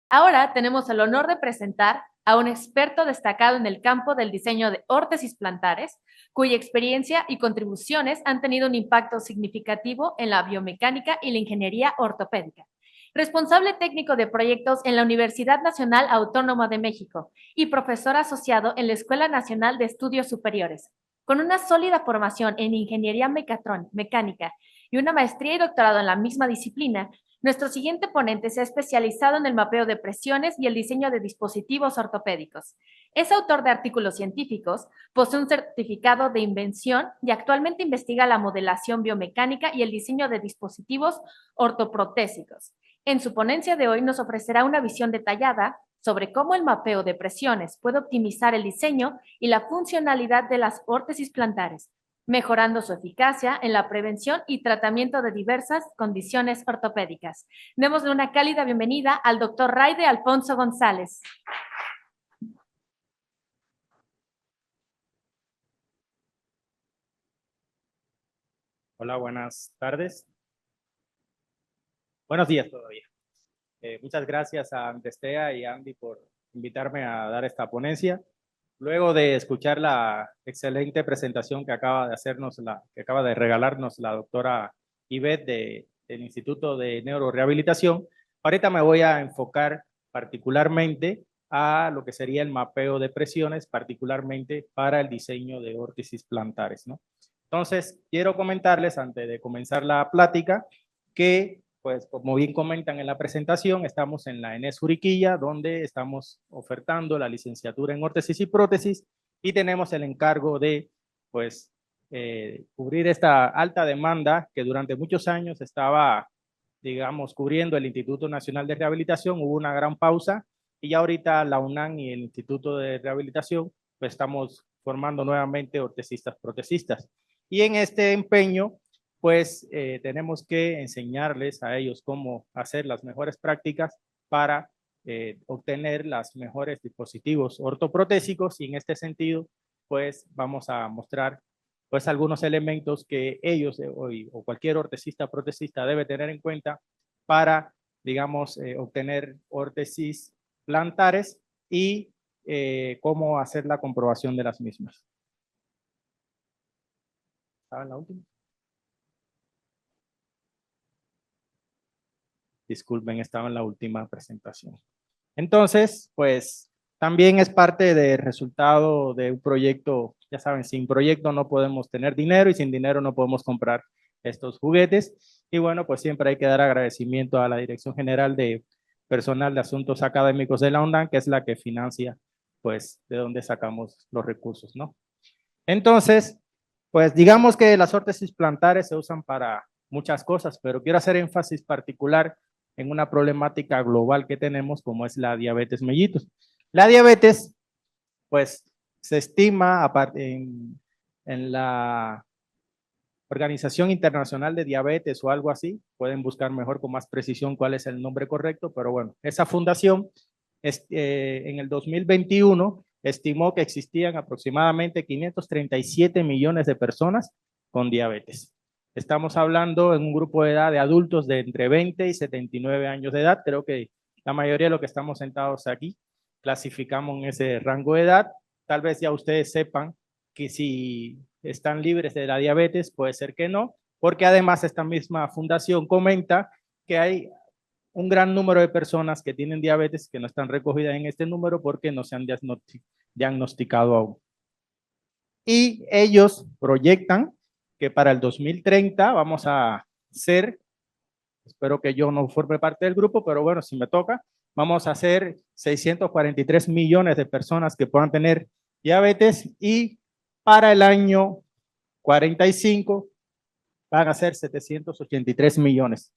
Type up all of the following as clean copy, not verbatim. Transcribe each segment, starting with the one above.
Ahora tenemos el honor de presentar a un experto destacado en el campo del diseño de órtesis plantares, cuya experiencia y contribuciones han tenido un impacto significativo en la biomecánica y la ingeniería ortopédica. Responsable técnico de proyectos en la Universidad Nacional Autónoma de México y profesor asociado en la Escuela Nacional de Estudios Superiores. Con una sólida formación en ingeniería mecánica y una maestría y doctorado en la misma disciplina, nuestro siguiente ponente se ha especializado en el mapeo de presiones y el diseño de dispositivos ortopédicos. Es autor de artículos científicos, posee un certificado de invención y actualmente investiga la modelación biomecánica y el diseño de dispositivos ortoprotésicos. En su ponencia de hoy nos ofrecerá una visión detallada sobre cómo el mapeo de presiones puede optimizar el diseño y la funcionalidad de las órtesis plantares, mejorando su eficacia en la prevención y tratamiento de diversas condiciones ortopédicas. Démosle una cálida bienvenida al doctor Raide Alfonso González. Hola, buenas tardes. Buenos días todavía. Muchas gracias a Andestea y Andy por invitarme a dar esta ponencia. Luego de escuchar la excelente presentación que acaba de regalarnos la doctora Ivette del Instituto de Neurorehabilitación, ahorita me voy a enfocar particularmente a lo que sería el mapeo de presiones, particularmente para el diseño de órtesis plantares, ¿no? Entonces, quiero comentarles antes de comenzar la plática que, pues, como bien comentan en la presentación, estamos en la ENES Juriquilla, donde estamos ofertando la licenciatura en órtesis y prótesis y tenemos el encargo de, pues, cubrir esta alta demanda que durante muchos años estaba, digamos, cubriendo el Instituto Nacional de Rehabilitación. Hubo una gran pausa y ya ahorita la UNAM y el Instituto de Rehabilitación, pues, estamos formando nuevamente ortesistas, protesistas. Y en este empeño, pues tenemos que enseñarles a ellos cómo hacer las mejores prácticas para obtener los mejores dispositivos ortoprotésicos, y en este sentido, pues vamos a mostrar pues algunos elementos que ellos o cualquier ortesista protesista debe tener en cuenta para, digamos, obtener órtesis plantares y cómo hacer la comprobación de las mismas. ¿Estaba en la última? Disculpen, estaba en la última presentación. Entonces, pues también es parte del resultado de un proyecto. Ya saben, sin proyecto no podemos tener dinero y sin dinero no podemos comprar estos juguetes. Y bueno, pues siempre hay que dar agradecimiento a la Dirección General de Personal de Asuntos Académicos de la UNAM, que es la que financia, pues, de dónde sacamos los recursos, ¿no? Entonces, pues digamos que las órtesis plantares se usan para muchas cosas, pero quiero hacer énfasis particular en una problemática global que tenemos, como es la diabetes mellitus. La diabetes, pues, se estima en la Organización Internacional de Diabetes o algo así, pueden buscar mejor con más precisión cuál es el nombre correcto, pero bueno, esa fundación en el 2021 estimó que existían aproximadamente 537 millones de personas con diabetes. Estamos hablando en un grupo de edad de adultos de entre 20 y 79 años de edad. Creo que la mayoría de los que estamos sentados aquí clasificamos en ese rango de edad. Tal vez ya ustedes sepan que si están libres de la diabetes, puede ser que no, porque además esta misma fundación comenta que hay un gran número de personas que tienen diabetes que no están recogidas en este número porque no se han diagnosticado aún. Y ellos proyectan que para el 2030 vamos a ser, espero que yo no forme parte del grupo, pero bueno, si me toca, vamos a ser 643 millones de personas que puedan tener diabetes, y para el año 45 van a ser 783 millones.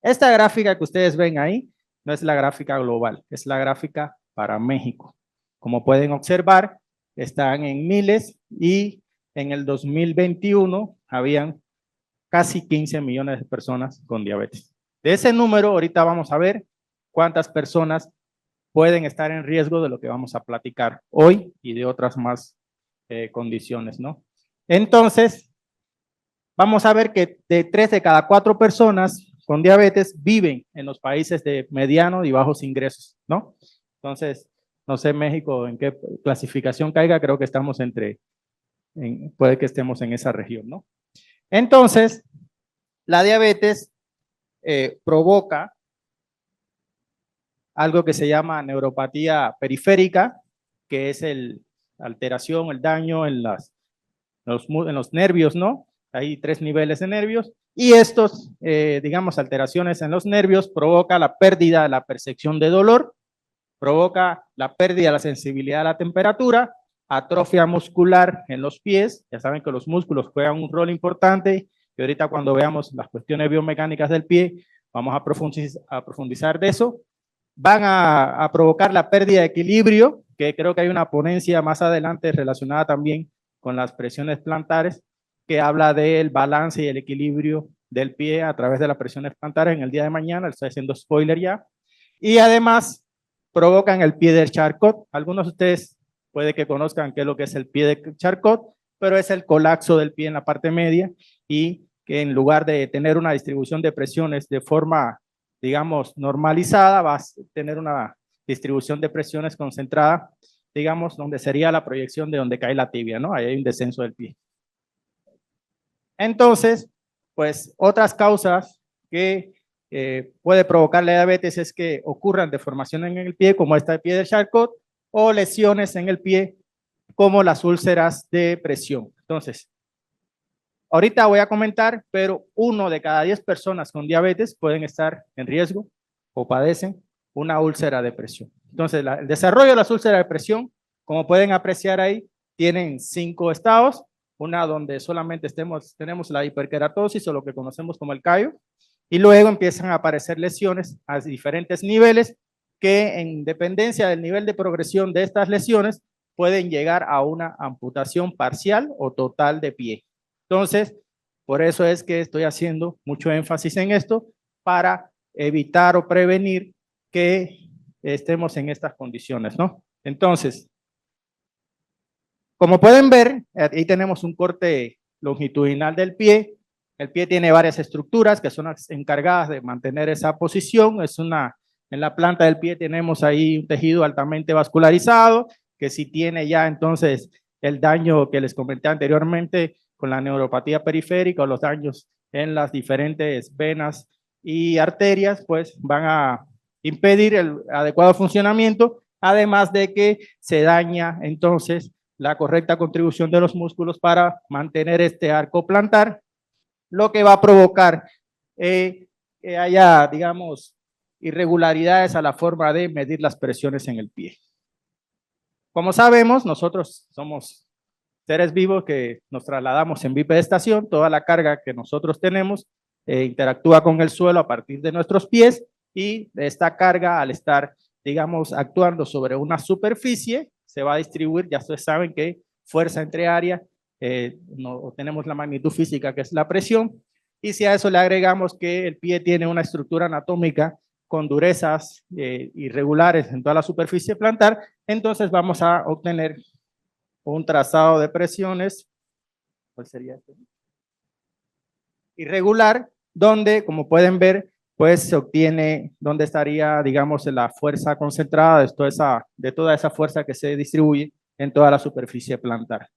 Esta gráfica que ustedes ven ahí no es la gráfica global, es la gráfica para México. Como pueden observar, están en miles y en el 2021 habían casi 15 millones de personas con diabetes. De ese número, ahorita vamos a ver cuántas personas pueden estar en riesgo de lo que vamos a platicar hoy y de otras más condiciones, ¿no? Entonces, vamos a ver que de 3 de cada 4 personas con diabetes viven en los países de medianos y bajos ingresos, ¿no? Entonces, no sé México en qué clasificación caiga, creo que estamos puede que estemos en esa región, ¿no? Entonces, la diabetes provoca algo que se llama neuropatía periférica, que es alteración, el daño en los nervios, ¿no? Hay 3 niveles de nervios y estos, digamos, alteraciones en los nervios provoca la pérdida de la percepción de dolor, provoca la pérdida de la sensibilidad a la temperatura, atrofia muscular en los pies, ya saben que los músculos juegan un rol importante y ahorita cuando veamos las cuestiones biomecánicas del pie, vamos a profundizar de eso. Van a provocar la pérdida de equilibrio, que creo que hay una ponencia más adelante relacionada también con las presiones plantares, que habla del balance y el equilibrio del pie a través de las presiones plantares en el día de mañana, estoy haciendo spoiler ya, y además provocan el pie del Charcot. Algunos de ustedes puede que conozcan qué es lo que es el pie de Charcot, pero es el colapso del pie en la parte media y que en lugar de tener una distribución de presiones de forma, digamos, normalizada, va a tener una distribución de presiones concentrada, digamos, donde sería la proyección de donde cae la tibia, ¿no? Ahí hay un descenso del pie. Entonces, pues otras causas que puede provocar la diabetes es que ocurran deformaciones en el pie, como esta de pie de Charcot, o lesiones en el pie, como las úlceras de presión. Entonces, ahorita voy a comentar, pero 1 de cada 10 personas con diabetes pueden estar en riesgo o padecen una úlcera de presión. Entonces, el desarrollo de las úlceras de presión, como pueden apreciar ahí, tienen 5 estados. Una donde solamente tenemos la hiperkeratosis o lo que conocemos como el callo, y luego empiezan a aparecer lesiones a diferentes niveles que en dependencia del nivel de progresión de estas lesiones pueden llegar a una amputación parcial o total de pie. Entonces, por eso es que estoy haciendo mucho énfasis en esto para evitar o prevenir que estemos en estas condiciones, ¿no? Entonces, como pueden ver, ahí tenemos un corte longitudinal del pie. El pie tiene varias estructuras que son las encargadas de mantener esa posición. En la planta del pie tenemos ahí un tejido altamente vascularizado, que si tiene ya entonces el daño que les comenté anteriormente con la neuropatía periférica o los daños en las diferentes venas y arterias, pues van a impedir el adecuado funcionamiento, además de que se daña entonces la correcta contribución de los músculos para mantener este arco plantar, lo que va a provocar que haya, digamos, irregularidades a la forma de medir las presiones en el pie. Como sabemos, nosotros somos seres vivos que nos trasladamos en bipedestación, toda la carga que nosotros tenemos interactúa con el suelo a partir de nuestros pies y esta carga al estar, digamos, actuando sobre una superficie, se va a distribuir, ya ustedes saben que fuerza entre área, no tenemos la magnitud física que es la presión, y si a eso le agregamos que el pie tiene una estructura anatómica con durezas irregulares en toda la superficie plantar, entonces vamos a obtener un trazado de presiones, ¿cuál sería este? Irregular, donde, como pueden ver, pues se obtiene donde estaría, digamos, la fuerza concentrada de toda esa fuerza que se distribuye en toda la superficie plantar.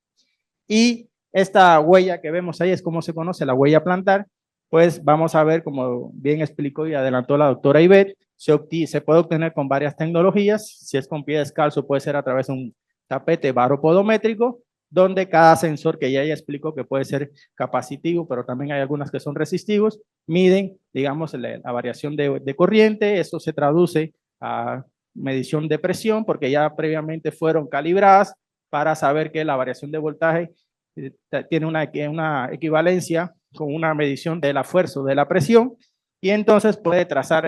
Y esta huella que vemos ahí es como se conoce la huella plantar, pues vamos a ver, como bien explicó y adelantó la doctora Ivette, se puede obtener con varias tecnologías, si es con pie descalzo puede ser a través de un tapete baropodométrico, donde cada sensor que ya explicó que puede ser capacitivo, pero también hay algunas que son resistivos, miden, digamos, la variación de corriente, eso se traduce a medición de presión, porque ya previamente fueron calibradas para saber que la variación de voltaje tiene una equivalencia con una medición de la fuerza o de la presión, y entonces puede trazar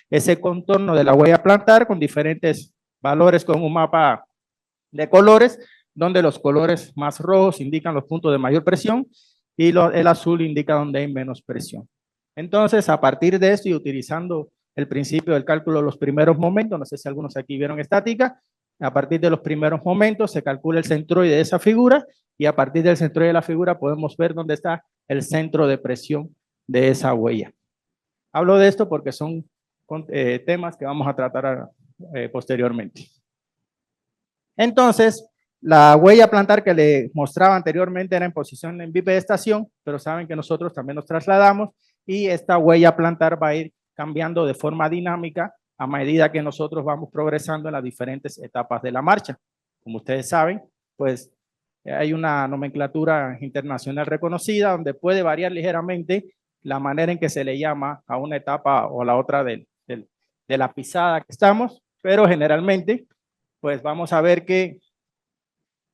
ese contorno de la huella plantar con diferentes valores, con un mapa de colores, donde los colores más rojos indican los puntos de mayor presión y el azul indica donde hay menos presión. Entonces, a partir de esto y utilizando el principio del cálculo de los primeros momentos, no sé si algunos aquí vieron estática, a partir de los primeros momentos se calcula el centroide de esa figura y a partir del centroide de la figura podemos ver dónde está el centro de presión de esa huella. Hablo de esto porque son temas que vamos a tratar posteriormente. Entonces, la huella plantar que le mostraba anteriormente era en posición en bipedestación, pero saben que nosotros también nos trasladamos y esta huella plantar va a ir cambiando de forma dinámica a medida que nosotros vamos progresando en las diferentes etapas de la marcha. Como ustedes saben, pues hay una nomenclatura internacional reconocida donde puede variar ligeramente la manera en que se le llama a una etapa o a la otra de la pisada que estamos, pero generalmente pues vamos a ver que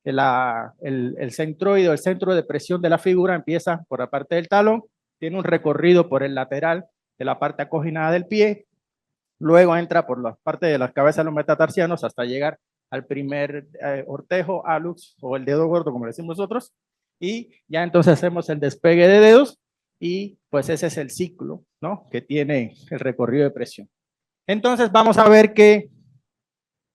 el centroide, el centro de presión de la figura empieza por la parte del talón, tiene un recorrido por el lateral de la parte acoginada del pie, luego entra por la parte de las cabezas de los metatarsianos hasta llegar al primer ortejo, alux o el dedo gordo, como le decimos nosotros, y ya entonces hacemos el despegue de dedos y pues ese es el ciclo, ¿no?, que tiene el recorrido de presión. Entonces vamos a ver que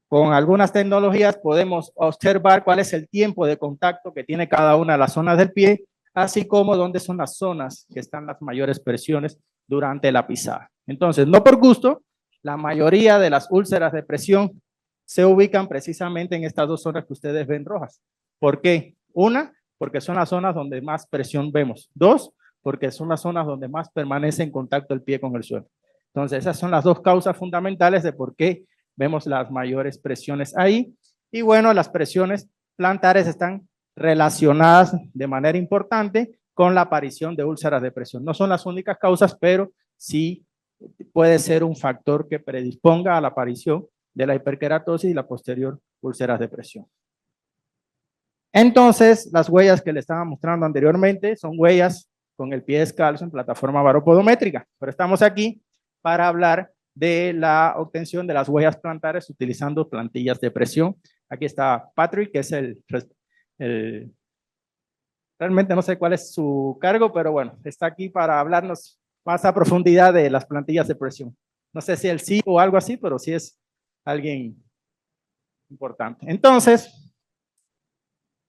con algunas tecnologías podemos observar cuál es el tiempo de contacto que tiene cada una de las zonas del pie, así como dónde son las zonas que están las mayores presiones durante la pisada. Entonces, no por gusto, la mayoría de las úlceras de presión se ubican precisamente en estas dos zonas que ustedes ven rojas. ¿Por qué? Una, porque son las zonas donde más presión vemos. Dos, porque son las zonas donde más permanece en contacto el pie con el suelo. Entonces, esas son las dos causas fundamentales de por qué vemos las mayores presiones ahí. Y bueno, las presiones plantares están relacionadas de manera importante con la aparición de úlceras de presión. No son las únicas causas, pero sí puede ser un factor que predisponga a la aparición de la hiperkeratosis y la posterior úlceras de presión. Entonces, las huellas que le estaba mostrando anteriormente son huellas con el pie descalzo en plataforma baropodométrica, pero estamos aquí para hablar de la obtención de las huellas plantares utilizando plantillas de presión. Aquí está Patrick, que es realmente no sé cuál es su cargo, pero bueno, está aquí para hablarnos más a profundidad de las plantillas de presión. No sé si él sí o algo así, pero sí es alguien importante. Entonces,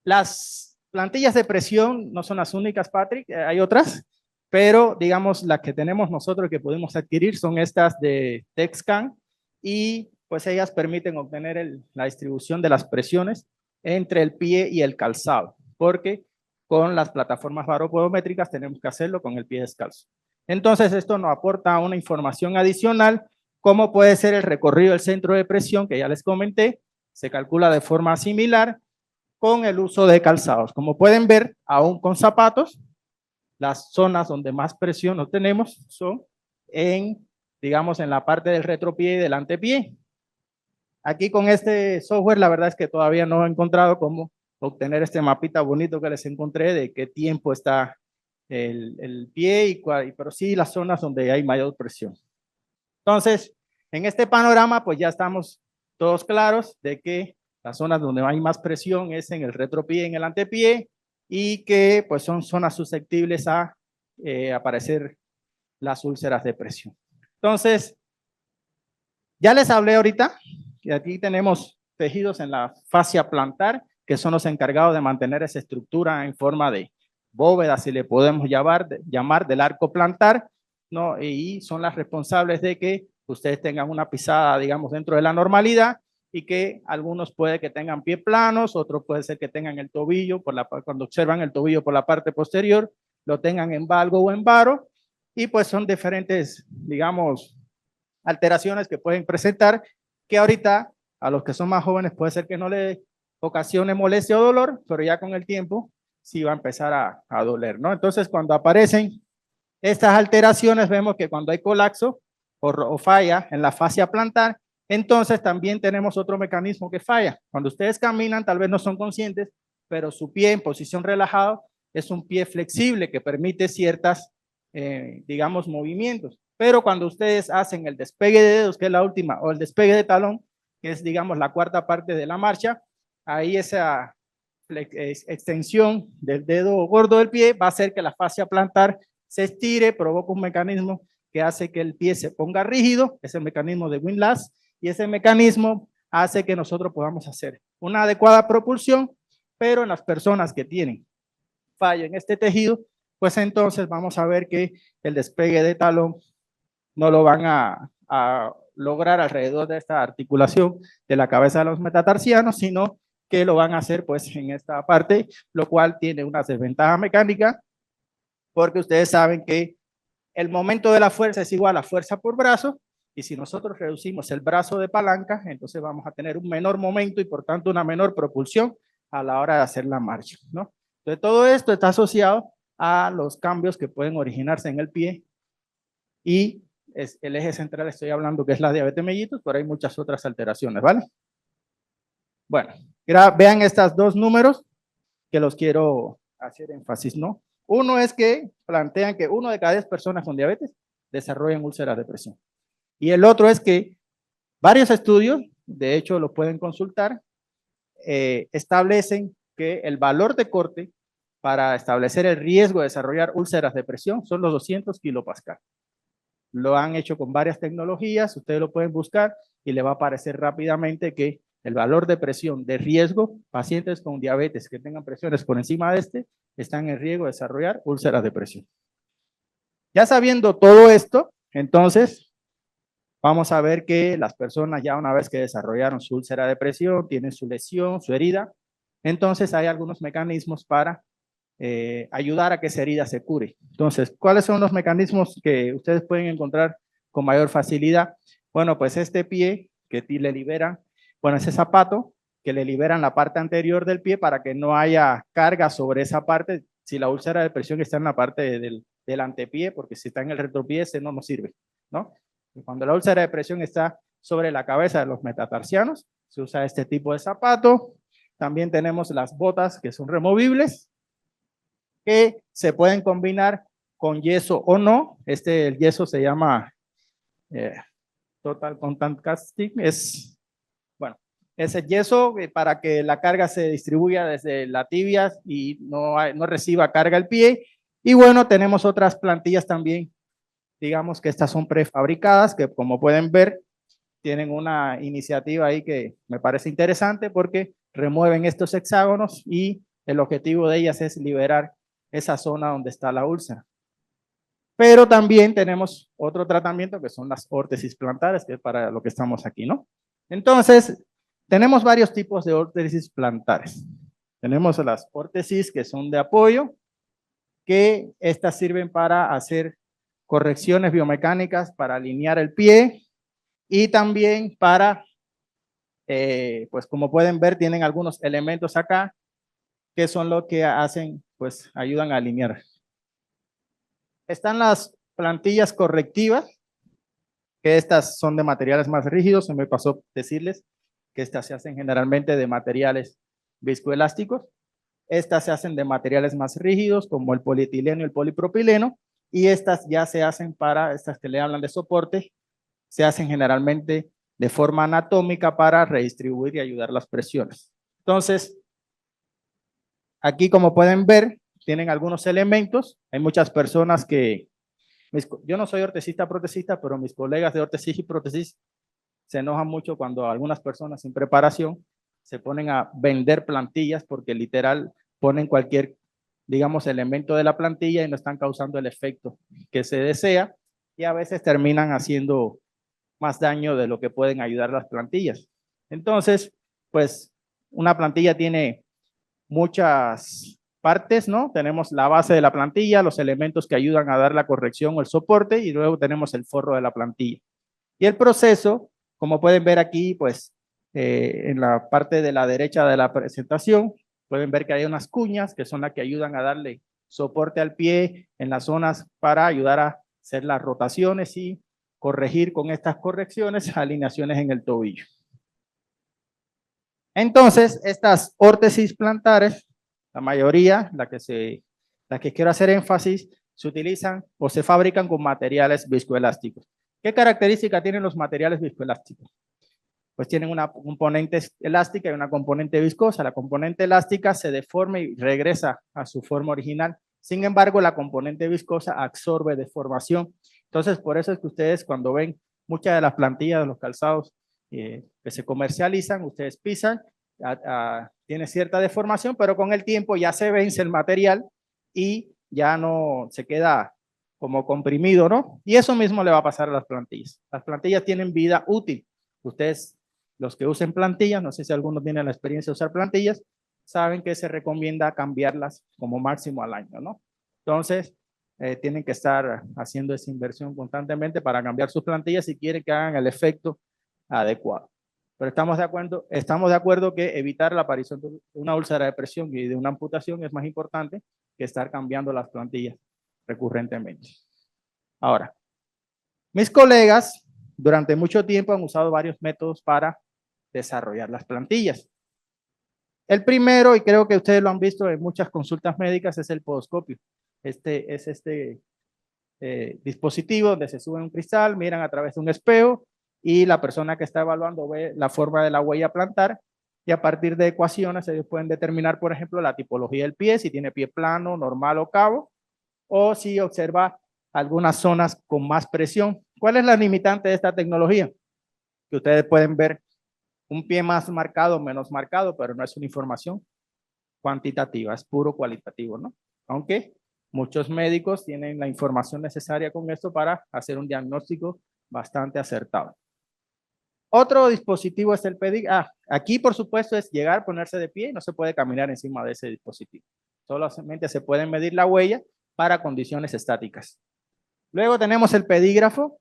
las plantillas de presión no son las únicas, Patrick, hay otras, pero digamos las que tenemos nosotros que podemos adquirir son estas de TechScan y pues ellas permiten obtener la distribución de las presiones entre el pie y el calzado, porque con las plataformas baropodométricas tenemos que hacerlo con el pie descalzo. Entonces esto nos aporta una información adicional, como puede ser el recorrido del centro de presión que ya les comenté, se calcula de forma similar con el uso de calzados. Como pueden ver, aún con zapatos, las zonas donde más presión obtenemos son digamos, en la parte del retropié y del antepié. Aquí con este software, la verdad es que todavía no he encontrado cómo obtener este mapita bonito que les encontré de qué tiempo está el pie, pero sí las zonas donde hay mayor presión. Entonces, en este panorama, pues ya estamos todos claros de que las zonas donde hay más presión es en el retropié y en el antepié y que pues son zonas susceptibles a aparecer las úlceras de presión. Entonces, ya les hablé ahorita que aquí tenemos tejidos en la fascia plantar que son los encargados de mantener esa estructura en forma de bóveda, si le podemos llamar del arco plantar, ¿no? Y son las responsables de que ustedes tengan una pisada, digamos, dentro de la normalidad y que algunos puede que tengan pie planos, otros puede ser que tengan el tobillo, cuando observan el tobillo por la parte posterior, lo tengan en valgo o en varo, y pues son diferentes, digamos, alteraciones que pueden presentar, que ahorita a los que son más jóvenes puede ser que no le ocasione molestia o dolor, pero ya con el tiempo sí va a empezar a doler, ¿no? Entonces, cuando aparecen estas alteraciones, vemos que cuando hay colapso o falla en la fascia plantar, entonces también tenemos otro mecanismo que falla. Cuando ustedes caminan, tal vez no son conscientes, pero su pie en posición relajada es un pie flexible que permite ciertas, digamos, movimientos. Pero cuando ustedes hacen el despegue de dedos, que es la última, o el despegue de talón, que es, digamos, la cuarta parte de la marcha, ahí esa extensión del dedo gordo del pie va a hacer que la fascia plantar se estire, provoca un mecanismo que hace que el pie se ponga rígido, es el mecanismo de windlass, y ese mecanismo hace que nosotros podamos hacer una adecuada propulsión, pero en las personas que tienen fallo en este tejido, pues entonces vamos a ver que el despegue de talón no lo van a lograr alrededor de esta articulación de la cabeza de los metatarsianos, sino que lo van a hacer pues en esta parte, lo cual tiene una desventaja mecánica, porque ustedes saben que el momento de la fuerza es igual a fuerza por brazo, y si nosotros reducimos el brazo de palanca, entonces vamos a tener un menor momento y por tanto una menor propulsión a la hora de hacer la marcha, ¿no? Entonces todo esto está asociado a los cambios que pueden originarse en el pie, y es el eje central, estoy hablando que es la diabetes mellitus, pero hay muchas otras alteraciones, ¿vale? Bueno, vean estos dos números que los quiero hacer énfasis, ¿no? Uno es que plantean que 1 de cada 10 personas con diabetes desarrollan úlceras de presión. Y el otro es que varios estudios, de hecho lo pueden consultar, establecen que el valor de corte para establecer el riesgo de desarrollar úlceras de presión son los 200 kilopascal. Lo han hecho con varias tecnologías, ustedes lo pueden buscar y le va a aparecer rápidamente que el valor de presión de riesgo, pacientes con diabetes que tengan presiones por encima de están en riesgo de desarrollar úlceras de presión. Ya sabiendo todo esto, entonces vamos a ver que las personas ya una vez que desarrollaron su úlcera de presión, tienen su lesión, su herida, entonces hay algunos mecanismos para ayudar a que esa herida se cure. Entonces, ¿cuáles son los mecanismos que ustedes pueden encontrar con mayor facilidad? Bueno, pues este pie que le liberan, bueno, ese zapato que le liberan la parte anterior del pie para que no haya carga sobre esa parte, si la úlcera de presión está en la parte del antepié, porque si está en el retropié, ese no nos sirve, ¿no? Y cuando la úlcera de presión está sobre la cabeza de los metatarsianos, se usa este tipo de zapato. También tenemos las botas que son removibles, que se pueden combinar con yeso o no. El yeso se llama Total Contact Casting. Bueno, es el yeso para que la carga se distribuya desde la tibia y no reciba carga el pie. Y bueno, tenemos otras plantillas también, digamos que estas son prefabricadas, que como pueden ver, tienen una iniciativa ahí que me parece interesante porque remueven estos hexágonos y el objetivo de ellas es liberar esa zona donde está la úlcera. Pero también tenemos otro tratamiento que son las órtesis plantares, que es para lo que estamos aquí, ¿no? Entonces, tenemos varios tipos de órtesis plantares. Tenemos las órtesis que son de apoyo, que estas sirven para hacer correcciones biomecánicas, para alinear el pie y también para, pues como pueden ver, tienen algunos elementos acá que son lo que hacen, pues ayudan a alinear. Están las plantillas correctivas, que estas son de materiales más rígidos. Se me pasó decirles que estas se hacen generalmente de materiales viscoelásticos. Estas se hacen de materiales más rígidos, como el polietileno y el polipropileno, y estas ya se hacen para, estas que le hablan de soporte, se hacen generalmente de forma anatómica para redistribuir y ayudar las presiones. Entonces, aquí como pueden ver, tienen algunos elementos. Hay muchas personas que, yo no soy ortesista protesista, pero mis colegas de ortesis y prótesis se enojan mucho cuando algunas personas sin preparación se ponen a vender plantillas porque literal ponen cualquier, digamos, elemento de la plantilla y no están causando el efecto que se desea y a veces terminan haciendo más daño de lo que pueden ayudar las plantillas. Entonces, pues una plantilla tiene muchas partes, ¿no? Tenemos la base de la plantilla, los elementos que ayudan a dar la corrección o el soporte y luego tenemos el forro de la plantilla. Y el proceso, como pueden ver aquí, pues en la parte de la derecha de la presentación, pueden ver que hay unas cuñas que son las que ayudan a darle soporte al pie en las zonas para ayudar a hacer las rotaciones y corregir con estas correcciones alineaciones en el tobillo. Entonces, estas órtesis plantares, la mayoría, la que quiero hacer énfasis, se utilizan o se fabrican con materiales viscoelásticos. ¿Qué característica tienen los materiales viscoelásticos? Pues tienen una componente elástica y una componente viscosa. La componente elástica se deforma y regresa a su forma original. Sin embargo, la componente viscosa absorbe deformación. Entonces, por eso es que ustedes cuando ven muchas de las plantillas de los calzados que se comercializan, ustedes pisan, tiene cierta deformación, pero con el tiempo ya se vence el material y ya no se queda como comprimido, ¿no? Y eso mismo le va a pasar a las plantillas. Las plantillas tienen vida útil. Ustedes, los que usen plantillas, no sé si algunos tienen la experiencia de usar plantillas, saben que se recomienda cambiarlas como máximo al año, ¿no? Entonces, tienen que estar haciendo esa inversión constantemente para cambiar sus plantillas si quieren que hagan el efecto adecuado. Pero estamos de acuerdo que evitar la aparición de una úlcera de presión y de una amputación es más importante que estar cambiando las plantillas recurrentemente. Ahora, mis colegas durante mucho tiempo han usado varios métodos para desarrollar las plantillas. El primero, y creo que ustedes lo han visto en muchas consultas médicas, es el podoscopio. Este es dispositivo donde se sube un cristal, miran a través de un espejo y la persona que está evaluando ve la forma de la huella plantar y a partir de ecuaciones ellos pueden determinar, por ejemplo, la tipología del pie, si tiene pie plano, normal o cabo, o si observa algunas zonas con más presión. ¿Cuál es la limitante de esta tecnología? Que ustedes pueden ver un pie más marcado o menos marcado, pero no es una información cuantitativa, es puro cualitativo, ¿no? Aunque muchos médicos tienen la información necesaria con esto para hacer un diagnóstico bastante acertado. Otro dispositivo es el pedígrafo. Aquí, por supuesto, es llegar, ponerse de pie y no se puede caminar encima de ese dispositivo. Solamente se puede medir la huella para condiciones estáticas. Luego tenemos el pedígrafo.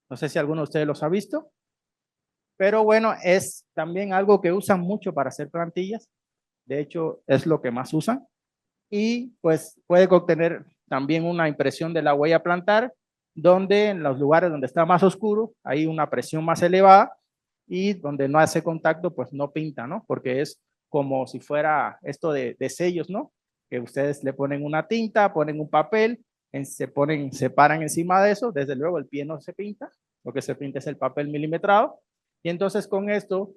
No sé si alguno de ustedes los ha visto. Pero bueno, es también algo que usan mucho para hacer plantillas. De hecho, es lo que más usan. Y pues puede obtener también una impresión de la huella plantar, donde en los lugares donde está más oscuro hay una presión más elevada y donde no hace contacto, pues no pinta, ¿no? Porque es como si fuera esto de sellos, ¿no? Que ustedes le ponen una tinta, ponen un papel, se paran encima de eso, desde luego el pie no se pinta, lo que se pinta es el papel milimetrado, y entonces con esto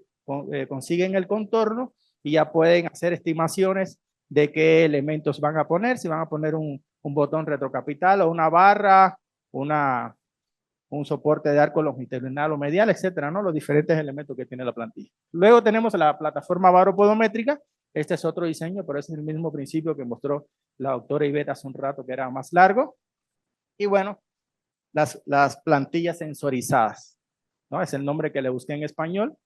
consiguen el contorno y ya pueden hacer estimaciones de qué elementos van a poner, si van a poner un botón retrocapital o una barra, un soporte de arco longitudinal o medial, etcétera, ¿no? Los diferentes elementos que tiene la plantilla. Luego tenemos la plataforma baropodométrica. Este es otro diseño, pero es el mismo principio que mostró la doctora Iveta hace un rato, que era más largo. Y bueno, las plantillas sensorizadas, ¿no? Es el nombre que le busqué en español.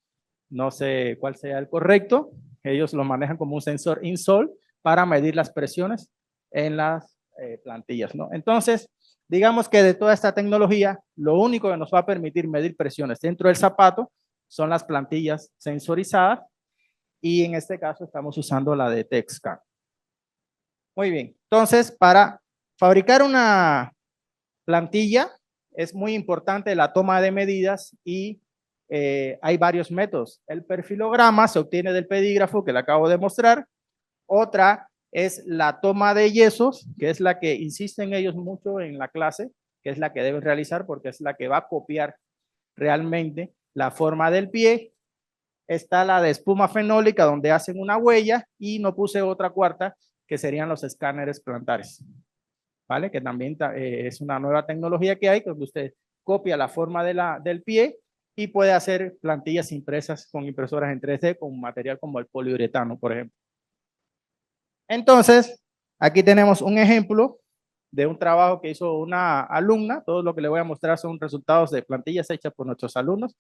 No sé cuál sea el correcto. Ellos lo manejan como un sensor INSOL para medir las presiones en las plantillas, ¿no? Entonces, digamos que de toda esta tecnología, lo único que nos va a permitir medir presiones dentro del zapato son las plantillas sensorizadas y en este caso estamos usando la de TechScan. Muy bien, entonces para fabricar una plantilla es muy importante la toma de medidas y hay varios métodos. El perfilograma se obtiene del pedígrafo que le acabo de mostrar. Otra es la toma de yesos, que es la que insisten ellos mucho en la clase, que es la que deben realizar porque es la que va a copiar realmente la forma del pie. Está la de espuma fenólica donde hacen una huella y no puse otra cuarta que serían los escáneres plantares, ¿vale? Que también es una nueva tecnología que hay donde usted copia la forma del pie y puede hacer plantillas impresas con impresoras en 3D con un material como el poliuretano, por ejemplo. Entonces, aquí tenemos un ejemplo de un trabajo que hizo una alumna. Todo lo que le voy a mostrar son resultados de plantillas hechas por nuestros alumnos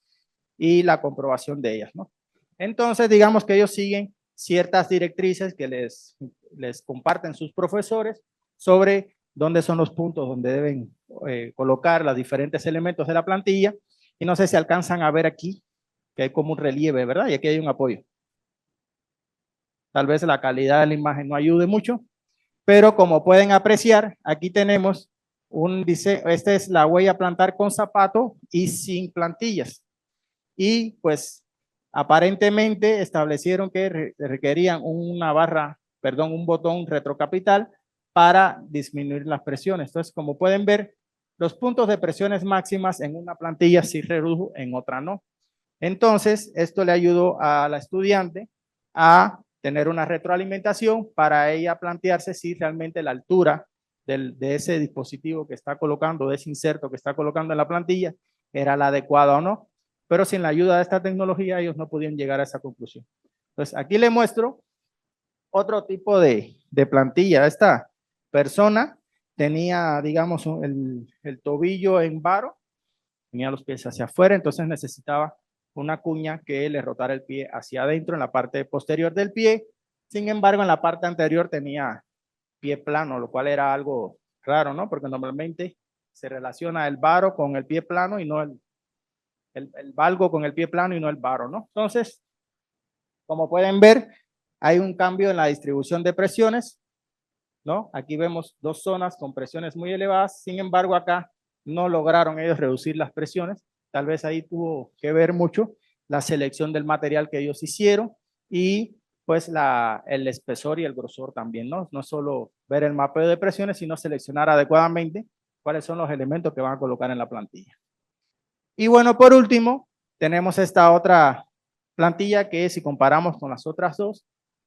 y la comprobación de ellas, ¿no? Entonces, digamos que ellos siguen ciertas directrices que les comparten sus profesores sobre dónde son los puntos donde deben colocar los diferentes elementos de la plantilla. Y no sé si alcanzan a ver aquí que hay como un relieve, ¿verdad? Y aquí hay un apoyo. Tal vez la calidad de la imagen no ayude mucho, pero como pueden apreciar, aquí tenemos un diseño. Esta es la huella plantar con zapato y sin plantillas. Y pues aparentemente establecieron que requerían un botón retrocapital para disminuir las presiones. Entonces, como pueden ver, los puntos de presiones máximas en una plantilla sí redujo, en otra no. Entonces, esto le ayudó a la estudiante a tener una retroalimentación para ella plantearse si realmente la altura de ese dispositivo que está colocando, de ese inserto que está colocando en la plantilla, era la adecuada o no. Pero sin la ayuda de esta tecnología, ellos no podían llegar a esa conclusión. Entonces, aquí le muestro otro tipo de plantilla. Esta persona tenía, digamos, el tobillo en varo, tenía los pies hacia afuera, entonces necesitaba una cuña que le rotara el pie hacia adentro en la parte posterior del pie. Sin embargo, en la parte anterior tenía pie plano, lo cual era algo raro, ¿no? Porque normalmente se relaciona el varo con el pie plano y no el valgo con el pie plano y no el varo, ¿no? Entonces, como pueden ver, hay un cambio en la distribución de presiones, ¿no? Aquí vemos dos zonas con presiones muy elevadas, sin embargo, acá no lograron ellos reducir las presiones. Tal vez ahí tuvo que ver mucho la selección del material que ellos hicieron y pues el espesor y el grosor también, ¿no? No solo ver el mapeo de presiones, sino seleccionar adecuadamente cuáles son los elementos que van a colocar en la plantilla. Y bueno, por último, tenemos esta otra plantilla que si comparamos con las otras dos,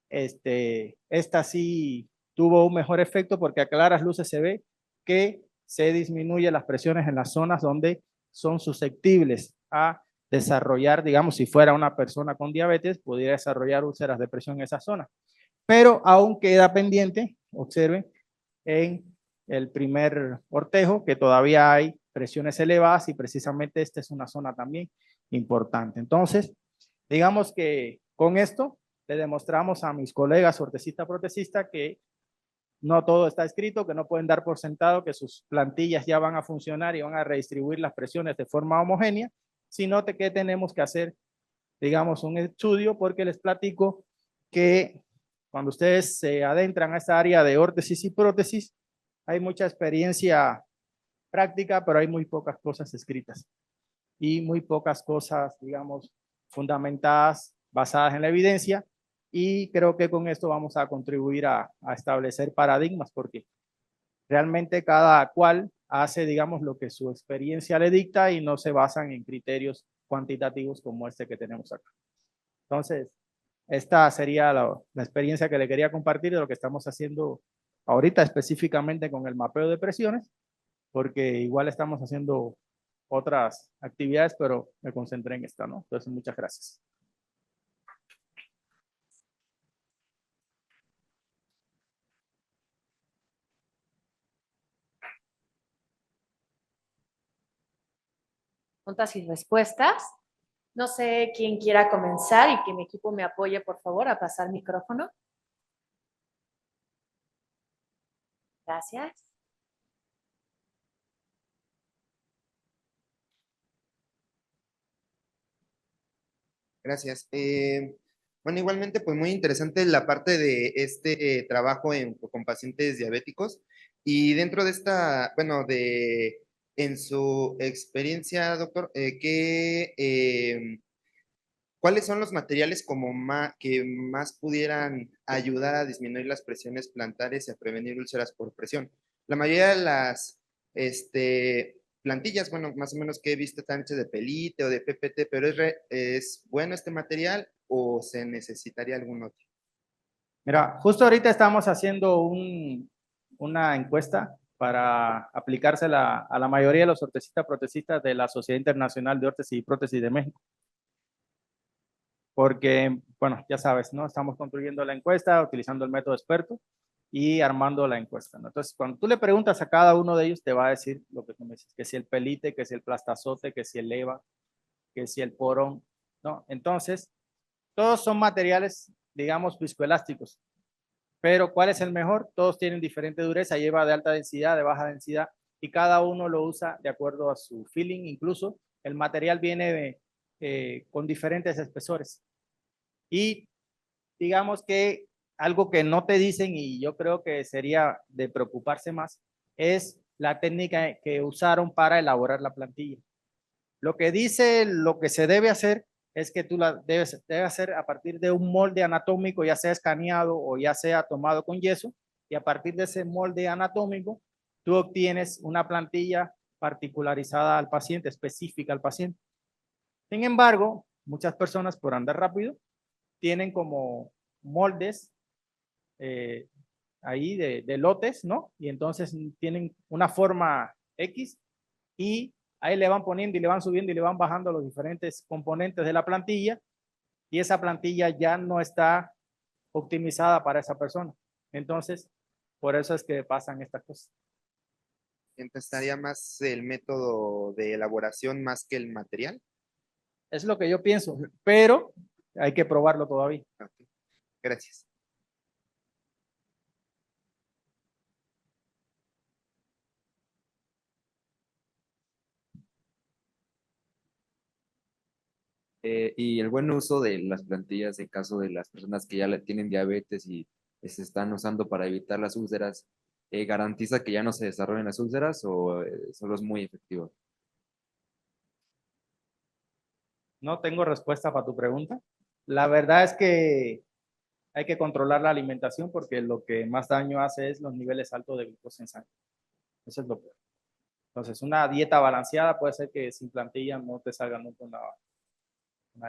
esta sí tuvo un mejor efecto porque a claras luces se ve que se disminuye las presiones en las zonas donde son susceptibles a desarrollar, digamos, si fuera una persona con diabetes, pudiera desarrollar úlceras de presión en esa zona. Pero aún queda pendiente, observen, en el primer ortejo, que todavía hay presiones elevadas y precisamente esta es una zona también importante. Entonces, digamos que con esto le demostramos a mis colegas ortesista-protesista que no todo está escrito, que no pueden dar por sentado que sus plantillas ya van a funcionar y van a redistribuir las presiones de forma homogénea, sino que tenemos que hacer, digamos, un estudio porque les platico que cuando ustedes se adentran a esta área de órtesis y prótesis, hay mucha experiencia práctica, pero hay muy pocas cosas escritas y muy pocas cosas, digamos, fundamentadas, basadas en la evidencia. Y creo que con esto vamos a contribuir a establecer paradigmas, porque realmente cada cual hace, digamos, lo que su experiencia le dicta y no se basan en criterios cuantitativos como este que tenemos acá. Entonces, esta sería la experiencia que le quería compartir de lo que estamos haciendo ahorita específicamente con el mapeo de presiones, porque igual estamos haciendo otras actividades, pero me concentré en esta, ¿no? Entonces, muchas gracias. Preguntas y respuestas. No sé quién quiera comenzar y que mi equipo me apoye, por favor, a pasar micrófono. Gracias. Gracias. Bueno, igualmente, pues muy interesante la parte de este trabajo con pacientes diabéticos. Y dentro de esta, bueno, en su experiencia, doctor, ¿cuáles son los materiales como que más pudieran ayudar a disminuir las presiones plantares y a prevenir úlceras por presión? La mayoría de las plantillas, bueno, más o menos que he visto están hechas de pelite o de PPT, pero ¿es bueno este material o se necesitaría algún otro? Mira, justo ahorita estamos haciendo una encuesta para aplicársela a la mayoría de los ortesistas protesistas de la Sociedad Internacional de Órtesis y Prótesis de México. Porque, bueno, ya sabes, ¿no? Estamos construyendo la encuesta, utilizando el método experto y armando la encuesta, ¿no? Entonces, cuando tú le preguntas a cada uno de ellos, te va a decir lo que tú me dices, que si el pelite, que si el plastazote, que si el leva, que si el porón, ¿no? Entonces, todos son materiales, digamos, viscoelásticos. Pero ¿cuál es el mejor? Todos tienen diferente dureza, lleva de alta densidad, de baja densidad, y cada uno lo usa de acuerdo a su feeling. Incluso el material viene con diferentes espesores. Y digamos que algo que no te dicen, y yo creo que sería de preocuparse más, es la técnica que usaron para elaborar la plantilla. Lo que dice, lo que se debe hacer es que tú la debes hacer a partir de un molde anatómico, ya sea escaneado o ya sea tomado con yeso, y a partir de ese molde anatómico, tú obtienes una plantilla particularizada al paciente, específica al paciente. Sin embargo, muchas personas por andar rápido tienen como moldes eh, ahí de lotes, ¿no? Y entonces tienen una forma X y ahí le van poniendo y le van subiendo y le van bajando los diferentes componentes de la plantilla y esa plantilla ya no está optimizada para esa persona. Entonces, por eso es que pasan estas cosas. Entonces estaría más el método de elaboración más que el material. Es lo que yo pienso, pero hay que probarlo todavía. Ok, gracias. Y el buen uso de las plantillas en caso de las personas que ya tienen diabetes y se están usando para evitar las úlceras, ¿garantiza que ya no se desarrollen las úlceras o solo es muy efectivo? No tengo respuesta para tu pregunta. La verdad es que hay que controlar la alimentación porque lo que más daño hace es los niveles altos de glucosa en sangre. Eso es lo peor. Entonces, una dieta balanceada puede ser que sin plantilla no te salga nunca una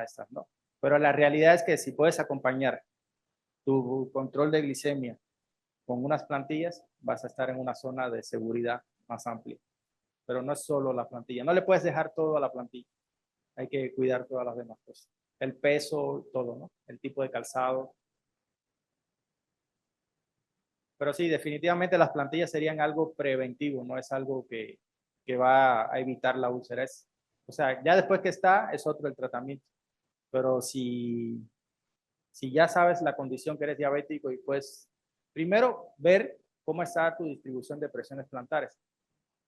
de estas, ¿no? Pero la realidad es que si puedes acompañar tu control de glicemia con unas plantillas, vas a estar en una zona de seguridad más amplia. Pero no es solo la plantilla. No le puedes dejar todo a la plantilla. Hay que cuidar todas las demás cosas. El peso, todo, ¿no? El tipo de calzado. Pero sí, definitivamente las plantillas serían algo preventivo, no es algo que va a evitar la úlcera. O sea, ya después que está, es otro el tratamiento. Pero si ya sabes la condición que eres diabético y pues primero ver cómo está tu distribución de presiones plantares,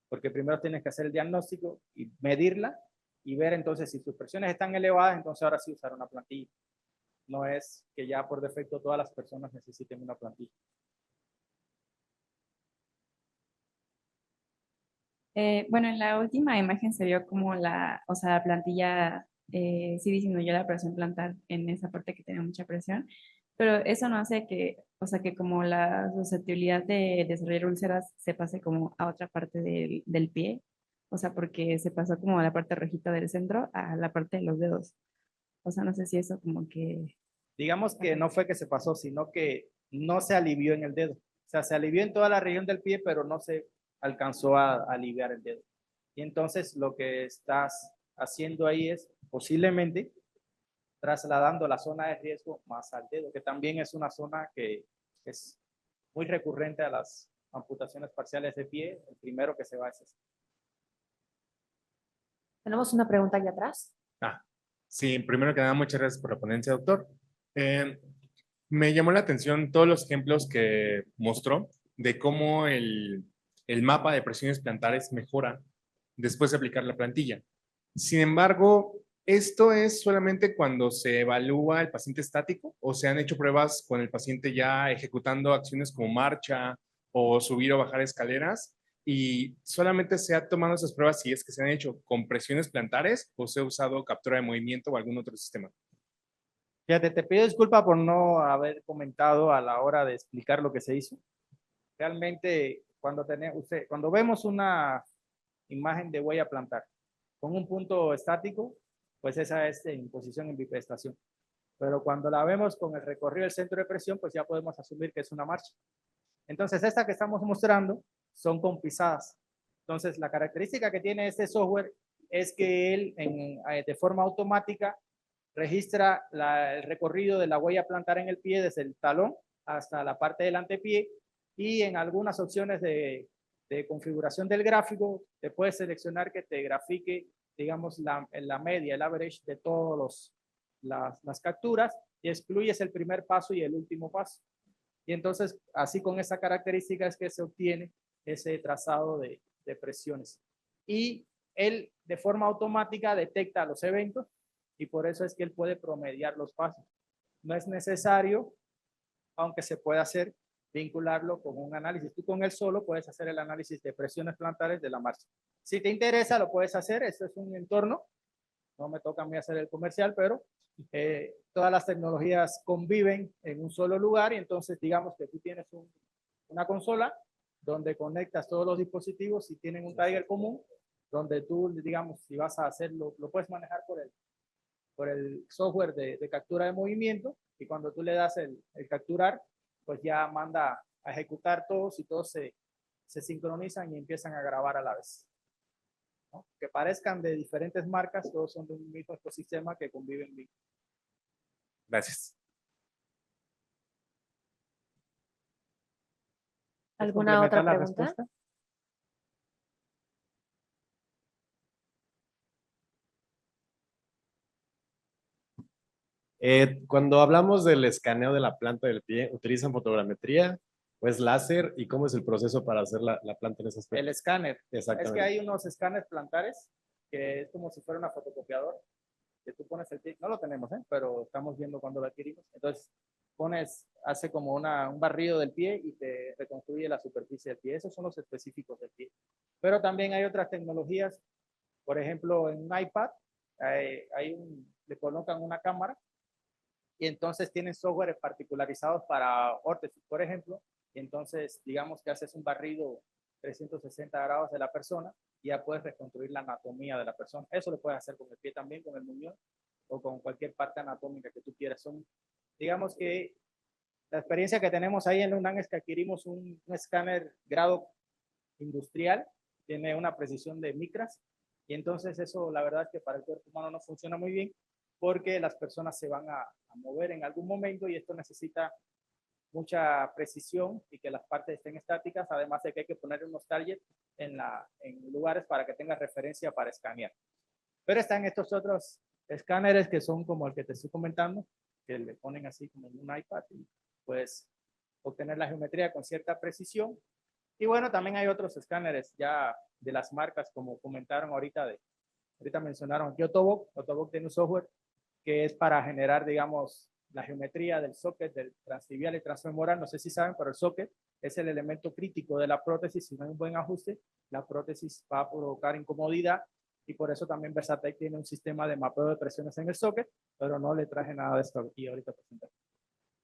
porque primero tienes que hacer el diagnóstico y medirla y ver entonces si tus presiones están elevadas, entonces ahora sí usar una plantilla. No es que ya por defecto todas las personas necesiten una plantilla. Bueno, en la última imagen se vio como o sea, la plantilla sí disminuyó la presión plantar en esa parte que tenía mucha presión, pero eso no hace que, o sea, que como la susceptibilidad de desarrollar úlceras se pase como a otra parte del pie, o sea, porque se pasó como a la parte rojita del centro a la parte de los dedos. O sea, no sé si eso como que... Digamos que no fue que se pasó, sino que no se alivió en el dedo. O sea, se alivió en toda la región del pie, pero no se alcanzó a aliviar el dedo. Y entonces lo que estás haciendo ahí es posiblemente trasladando la zona de riesgo más al dedo, que también es una zona que es muy recurrente a las amputaciones parciales de pie. El primero que se va es ese. Tenemos una pregunta aquí atrás. Ah, sí, primero que nada, muchas gracias por la ponencia, doctor. Eh, Me llamó la atención todos los ejemplos que mostró de cómo el mapa de presiones plantares mejora después de aplicar la plantilla. Sin embargo, ¿esto es solamente cuando se evalúa el paciente estático o se han hecho pruebas con el paciente ya ejecutando acciones como marcha o subir o bajar escaleras? Y solamente se ha tomado esas pruebas si es que se han hecho con presiones plantares o se ha usado captura de movimiento o algún otro sistema. Fíjate, te pido disculpa por no haber comentado a la hora de explicar lo que se hizo. Realmente, cuando vemos una imagen de huella plantar con un punto estático, pues esa es en posición en bipedestación. Pero cuando la vemos con el recorrido del centro de presión, pues ya podemos asumir que es una marcha. Entonces, esta que estamos mostrando son con pisadas. Entonces, la característica que tiene este software es que él de forma automática registra el recorrido de la huella plantar en el pie desde el talón hasta la parte del antepié y en algunas opciones de configuración del gráfico te puedes seleccionar que te grafique, digamos, la media, el average de todas las capturas y excluyes el primer paso y el último paso. Y entonces, así con esa característica es que se obtiene ese trazado de presiones. Y él de forma automática detecta los eventos y por eso es que él puede promediar los pasos. No es necesario, aunque se puede hacer, vincularlo con un análisis. Tú con él solo puedes hacer el análisis de presiones plantares de la marcha. Si te interesa, lo puedes hacer. Esto es un entorno. No me toca a mí hacer el comercial, pero todas las tecnologías conviven en un solo lugar y entonces digamos que tú tienes una consola donde conectas todos los dispositivos y tienen un Tiger común, donde tú, digamos, si vas a hacerlo, lo puedes manejar por el software de captura de movimiento y cuando tú le das el capturar, pues ya manda a ejecutar todos y todos se sincronizan y empiezan a grabar a la vez. ¿No? Que parezcan de diferentes marcas, todos son de un mismo ecosistema que conviven bien. Gracias. ¿Alguna otra pregunta? Respuesta? Cuando hablamos del escaneo de la planta del pie, ¿utilizan fotogrametría o es láser? ¿Y cómo es el proceso para hacer la planta en ese aspecto? El escáner. Es que Exactamente. hay unos escáneres plantares que es como si fuera una fotocopiadora, que tú pones el pie, no lo tenemos, pero estamos viendo cuando lo adquirimos. Entonces, hace como un barrido del pie y te reconstruye la superficie del pie. Esos son los específicos del pie. Pero también hay otras tecnologías, por ejemplo, en un iPad, le colocan una cámara y entonces tienen software particularizados para órtesis, por ejemplo, y entonces digamos que haces un barrido 360 grados de la persona y ya puedes reconstruir la anatomía de la persona. Eso lo puedes hacer con el pie también, con el muñón o con cualquier parte anatómica que tú quieras. Digamos que la experiencia que tenemos ahí en UNAM es que adquirimos un escáner grado industrial, tiene una precisión de micras, y entonces eso la verdad es que para el cuerpo humano no funciona muy bien, porque las personas se van a mover en algún momento y esto necesita mucha precisión y que las partes estén estáticas, además de que hay que poner unos targets en lugares para que tenga referencia para escanear. Pero están estos otros escáneres que son como el que te estoy comentando, que le ponen así como en un iPad y puedes obtener la geometría con cierta precisión. Y bueno, también hay otros escáneres ya de las marcas, como comentaron ahorita mencionaron aquí Otobok. Otobok tiene un software que es para generar, digamos, la geometría del socket, del transtibial y transfemoral. No sé si saben, pero el socket es el elemento crítico de la prótesis. Si no hay un buen ajuste, la prótesis va a provocar incomodidad y por eso también Versatec tiene un sistema de mapeo de presiones en el socket, pero no le traje nada de esto aquí ahorita presentar.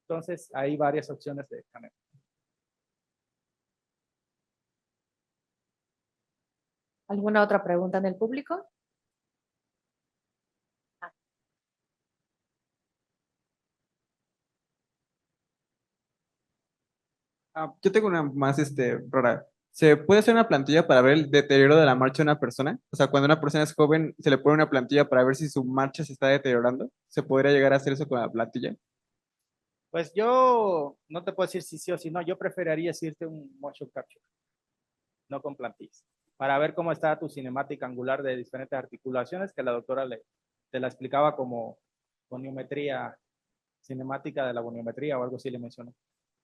Entonces, hay varias opciones de escaneo. ¿Alguna otra pregunta en el público? Yo tengo una más rara. ¿Se puede hacer una plantilla para ver el deterioro de la marcha de una persona? O sea, cuando una persona es joven, se le pone una plantilla para ver si su marcha se está deteriorando. ¿Se podría llegar a hacer eso con la plantilla? Pues yo no te puedo decir si sí o si no. Yo preferiría decirte un motion capture, no con plantillas, para ver cómo está tu cinemática angular de diferentes articulaciones que la doctora te la explicaba como goniometría, cinemática de la goniometría o algo así le mencionó.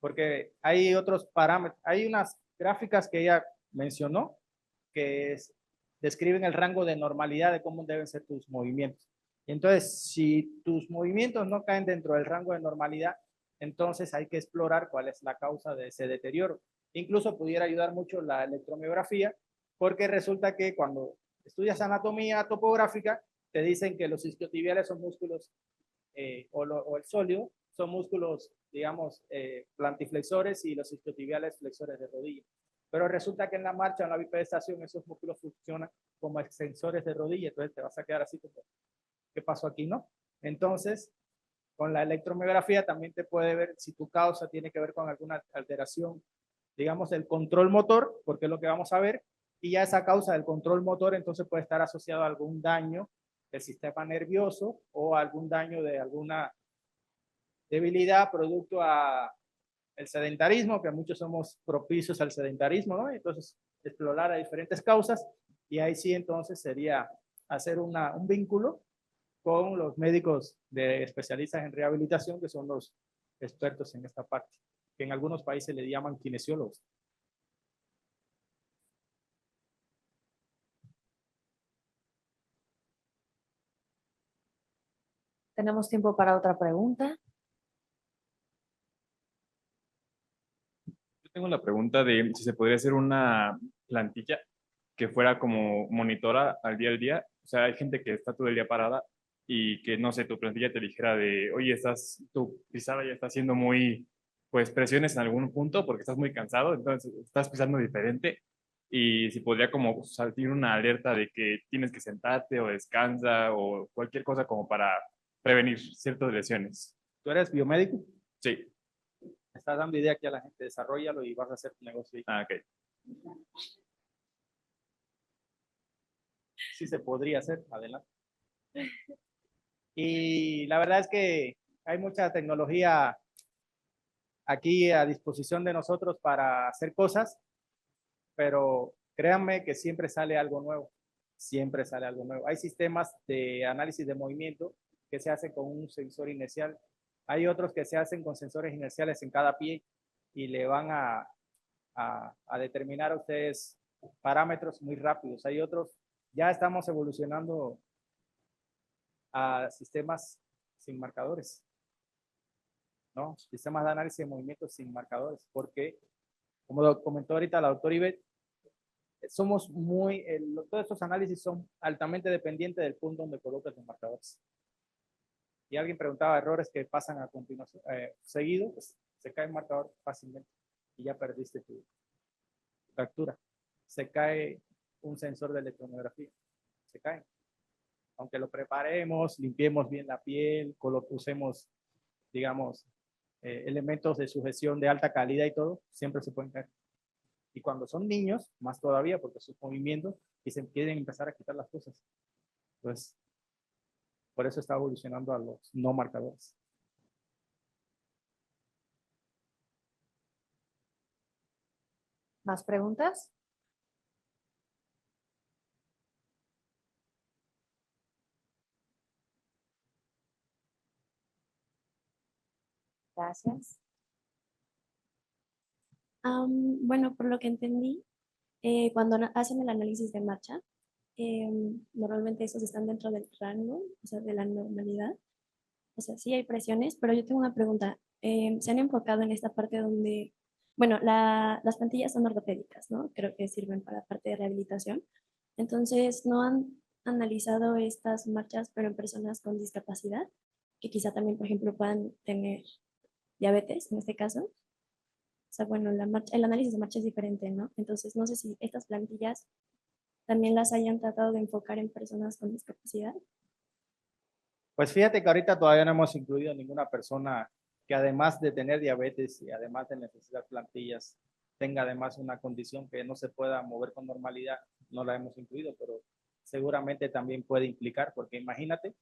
Porque hay otros parámetros, hay unas gráficas que ella mencionó que describen el rango de normalidad de cómo deben ser tus movimientos. Entonces, si tus movimientos no caen dentro del rango de normalidad, entonces hay que explorar cuál es la causa de ese deterioro. Incluso pudiera ayudar mucho la electromiografía, porque resulta que cuando estudias anatomía topográfica, te dicen que los isquiotibiales son músculos, o el sólido, son músculos, digamos, plantiflexores y los isquiotibiales flexores de rodilla. Pero resulta que en la marcha, en la bipedestación, esos músculos funcionan como extensores de rodilla, entonces te vas a quedar así como, ¿qué pasó aquí, no? Entonces, con la electromiografía también te puede ver si tu causa tiene que ver con alguna alteración, digamos, del control motor, porque es lo que vamos a ver, y ya esa causa del control motor entonces puede estar asociado a algún daño del sistema nervioso o algún daño de alguna debilidad producto a el sedentarismo, que muchos somos propicios al sedentarismo, ¿no? Entonces, explorar a diferentes causas y ahí sí entonces sería hacer un vínculo con los médicos de especialistas en rehabilitación, que son los expertos en esta parte, que en algunos países le llaman kinesiólogos. Tenemos tiempo para otra pregunta. Yo tengo la pregunta de si se podría hacer una plantilla que fuera como monitora al día. O sea, hay gente que está todo el día parada y que, no sé, tu plantilla te dijera de, oye, tu pisada ya está haciendo muy, pues, presiones en algún punto porque estás muy cansado, entonces estás pisando diferente. Y si podría como salir una alerta de que tienes que sentarte o descansa o cualquier cosa como para prevenir ciertas lesiones. ¿Tú eres biomédico? Sí. Estás dando idea que a la gente, desarrollalo y vas a hacer tu negocio. Ah, ok. Sí se podría hacer, adelante. Y la verdad es que hay mucha tecnología aquí a disposición de nosotros para hacer cosas, pero créanme que siempre sale algo nuevo, siempre sale algo nuevo. Hay sistemas de análisis de movimiento que se hacen con un sensor inercial. Hay otros que se hacen con sensores inerciales en cada pie y le van a determinar a ustedes parámetros muy rápidos. Hay otros, ya estamos evolucionando a sistemas sin marcadores, ¿no? Sistemas de análisis de movimientos sin marcadores, porque, como lo comentó ahorita la doctora Ivette, somos todos estos análisis son altamente dependientes del punto donde colocas los marcadores. Y alguien preguntaba errores que pasan a continuación, seguido, pues se cae el marcador fácilmente y ya perdiste tu captura. Se cae un sensor de electromiografía, se cae. Aunque lo preparemos, limpiemos bien la piel, usemos, digamos, elementos de sujeción de alta calidad y todo, siempre se pueden caer. Y cuando son niños, más todavía, porque sus movimientos y se quieren empezar a quitar las cosas. Entonces, por eso está evolucionando a los no marcadores. ¿Más preguntas? Gracias. Bueno, por lo que entendí, cuando hacen el análisis de marcha, normalmente esos están dentro del rango, o sea, de la normalidad. O sea, sí hay presiones, pero yo tengo una pregunta. Se han enfocado en esta parte donde, bueno, las plantillas son ortopédicas, ¿no? Creo que sirven para parte de rehabilitación. Entonces, ¿no han analizado estas marchas, pero en personas con discapacidad, que quizá también, por ejemplo, puedan tener diabetes en este caso? O sea, bueno, el análisis de marcha es diferente, ¿no? Entonces, no sé si estas plantillas también las hayan tratado de enfocar en personas con discapacidad. Pues fíjate que ahorita todavía no hemos incluido ninguna persona que además de tener diabetes y además de necesitar plantillas, tenga además una condición que no se pueda mover con normalidad, no la hemos incluido, pero seguramente también puede implicar, porque imagínate,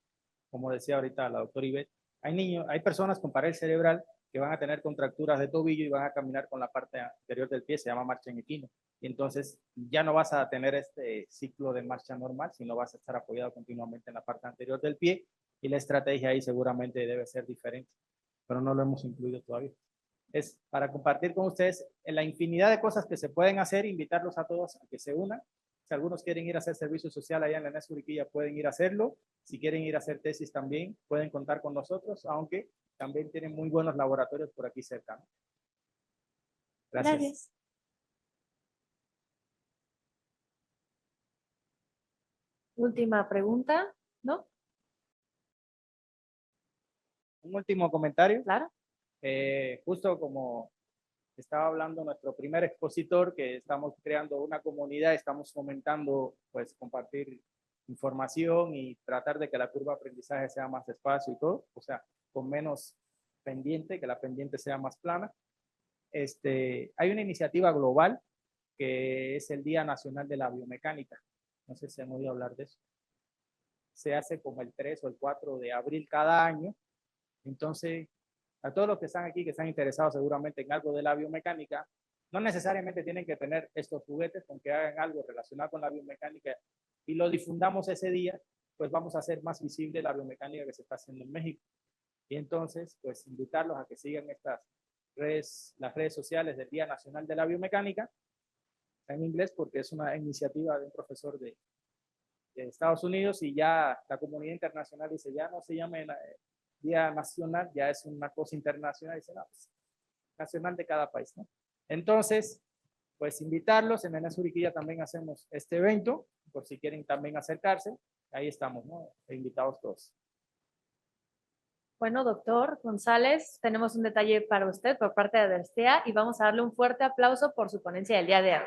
como decía ahorita la doctora Ivette, hay personas con parálisis cerebral que van a tener contracturas de tobillo y van a caminar con la parte anterior del pie, se llama marcha en equino. Y entonces ya no vas a tener este ciclo de marcha normal, sino vas a estar apoyado continuamente en la parte anterior del pie y la estrategia ahí seguramente debe ser diferente, pero no lo hemos incluido todavía. Es para compartir con ustedes la infinidad de cosas que se pueden hacer, invitarlos a todos a que se unan. Si algunos quieren ir a hacer servicio social allá en la ENES Uriquilla, pueden ir a hacerlo. Si quieren ir a hacer tesis también, pueden contar con nosotros, aunque también tienen muy buenos laboratorios por aquí cerca. Gracias. Gracias. Última pregunta, ¿no? Un último comentario. Claro. Justo como estaba hablando nuestro primer expositor, que estamos creando una comunidad, estamos fomentando, pues, compartir información y tratar de que la curva de aprendizaje sea más despacio y todo, o sea, con menos pendiente, que la pendiente sea más plana. Hay una iniciativa global que es el Día Nacional de la Biomecánica. No sé si han oído hablar de eso. Se hace como el 3 o el 4 de abril cada año. Entonces, a todos los que están aquí, que están interesados seguramente en algo de la biomecánica, no necesariamente tienen que tener estos juguetes, con que hagan algo relacionado con la biomecánica y lo difundamos ese día, pues vamos a hacer más visible la biomecánica que se está haciendo en México. Y entonces, pues invitarlos a que sigan las redes sociales del Día Nacional de la Biomecánica, en inglés, porque es una iniciativa de un profesor de Estados Unidos y ya la comunidad internacional dice, ya no se llame Día Nacional, ya es una cosa internacional, dice, no, pues, nacional de cada país, ¿no? Entonces, pues invitarlos, en ENES Uriquilla también hacemos este evento, por si quieren también acercarse, ahí estamos, ¿no? Invitados todos. Bueno, doctor González, tenemos un detalle para usted por parte de Aderstea y vamos a darle un fuerte aplauso por su ponencia del día de hoy.